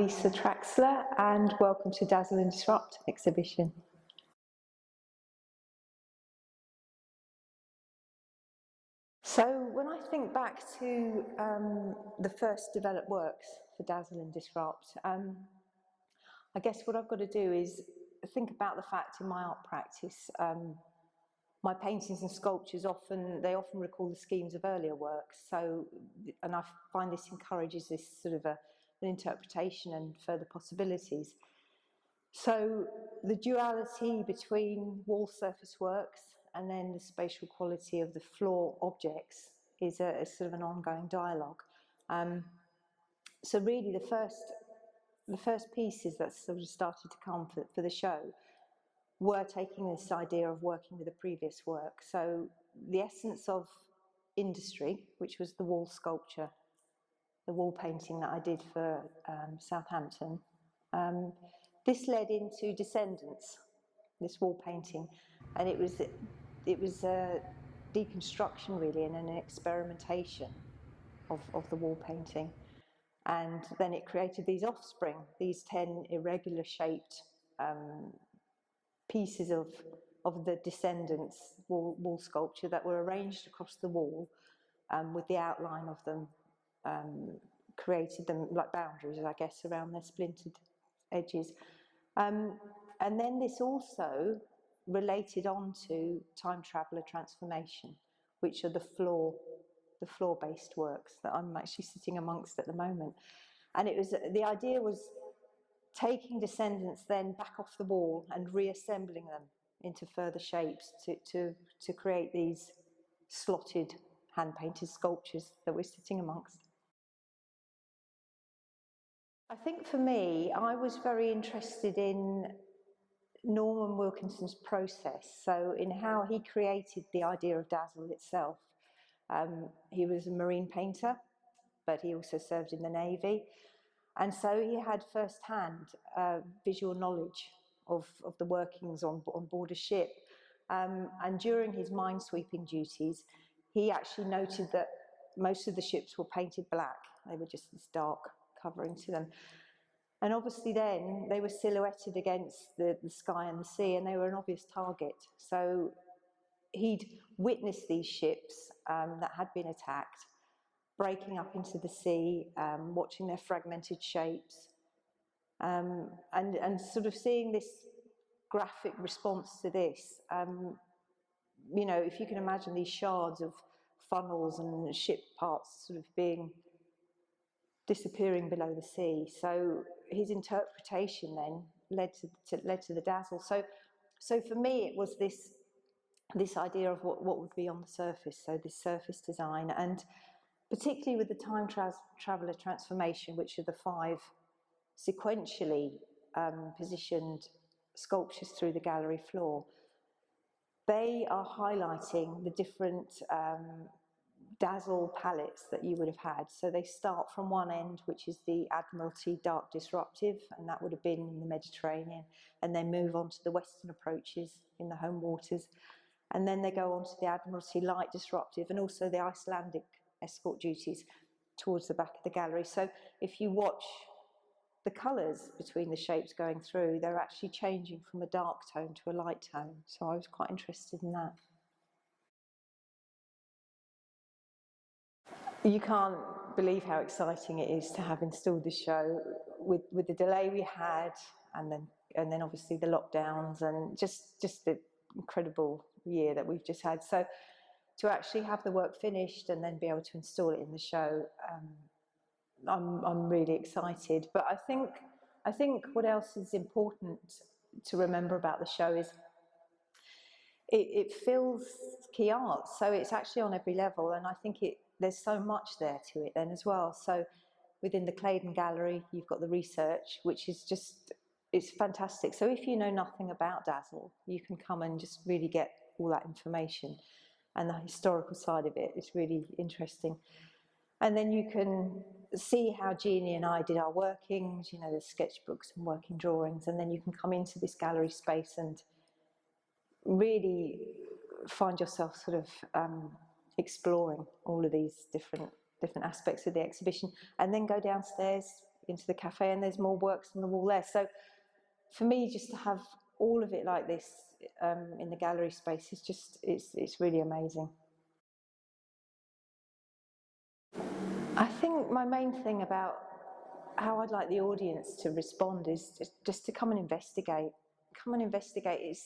Lisa Traxler, and welcome to Dazzle Disrupt exhibition. So when I think back to the first developed works for Dazzle Disrupt, I guess what I've got to do is think about the fact in my art practice, my paintings and sculptures often recall the schemes of earlier works. So, and I find this encourages this sort of an interpretation and further possibilities. So the duality between wall surface works and then the spatial quality of the floor objects is a sort of an ongoing dialogue. So really the first pieces that sort of started to come for the show were taking this idea of working with a previous work. So the essence of industry, which was the wall sculpture, the wall painting that I did for Southampton, this led into Descendants, this wall painting, and it was a deconstruction really and an experimentation of the wall painting. And then it created these offspring, these 10 irregular shaped pieces of the Descendants wall sculpture that were arranged across the wall with the outline of them, created them like boundaries, I guess, around their splintered edges. And then this also related on to Time Traveller Transformation, which are the floor-based works that I'm actually sitting amongst at the moment. And it was, the idea was taking Descendants then back off the wall and reassembling them into further shapes to create these slotted hand-painted sculptures that we're sitting amongst. I think for me, I was very interested in Norman Wilkinson's process, so in how he created the idea of Dazzle itself. He was a marine painter, but he also served in the Navy, and so he had first-hand visual knowledge of the workings on board a ship. And during his minesweeping duties, he actually noted that most of the ships were painted black. They were just this dark covering to them. And obviously then they were silhouetted against the sky and the sea, and they were an obvious target. So he'd witnessed these ships that had been attacked, breaking up into the sea, watching their fragmented shapes, and sort of seeing this graphic response to this. You know, if you can imagine these shards of funnels and ship parts sort of disappearing below the sea. So his interpretation then led to the Dazzle. So for me, it was this idea of what would be on the surface. So this surface design, and particularly with the Time Traveller Transformation, which are the 5 sequentially positioned sculptures through the gallery floor. They are highlighting the different Dazzle palettes that you would have had. So they start from one end, which is the Admiralty Dark Disruptive, and that would have been in the Mediterranean, and then move on to the Western approaches in the home waters, and then they go on to the Admiralty Light Disruptive and also the Icelandic escort duties towards the back of the gallery. So if you watch the colours between the shapes going through, they're actually changing from a dark tone to a light tone. So I was quite interested in that. You can't believe how exciting it is to have installed this show with the delay we had, and then obviously the lockdowns, and just the incredible year that we've just had. So to actually have the work finished and then be able to install it in the show, I'm really excited. But I think what else is important to remember about the show is it fills key art, so it's actually on every level, and I think there's so much there to it then as well. So within the Claydon Gallery, you've got the research, which is it's fantastic. So if you know nothing about Dazzle, you can come and just really get all that information, and the historical side of it is really interesting. And then you can see how Jeannie and I did our workings, you know, the sketchbooks and working drawings, and then you can come into this gallery space and really find yourself sort of exploring all of these different aspects of the exhibition, and then go downstairs into the cafe, and there's more works on the wall there. So for me, just to have all of it like this in the gallery space is just, it's really amazing. I think my main thing about how I'd like the audience to respond is just to come and investigate. Come and investigate.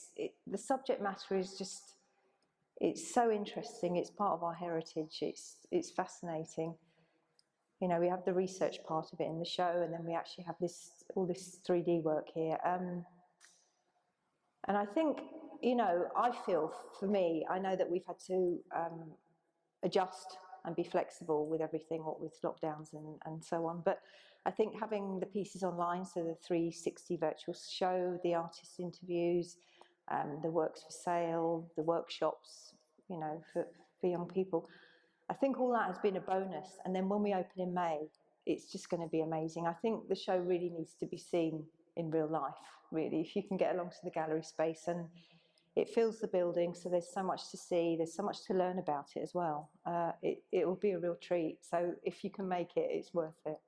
The subject matter is just, it's so interesting. It's part of our heritage. It's fascinating. You know, we have the research part of it in the show, and then we actually have all this 3D work here. And I think, you know, I feel, for me, I know that we've had to adjust and be flexible with everything, what with lockdowns and so on. But I think having the pieces online, so the 360 virtual show, the artist interviews, the works for sale, the workshops, you know, for young people, I think all that has been a bonus. And then when we open in May, it's just going to be amazing. I think the show really needs to be seen in real life, really, if you can get along to the gallery space. And it fills the building, so there's so much to see, there's so much to learn about it as well. It will be a real treat. So if you can make it, it's worth it.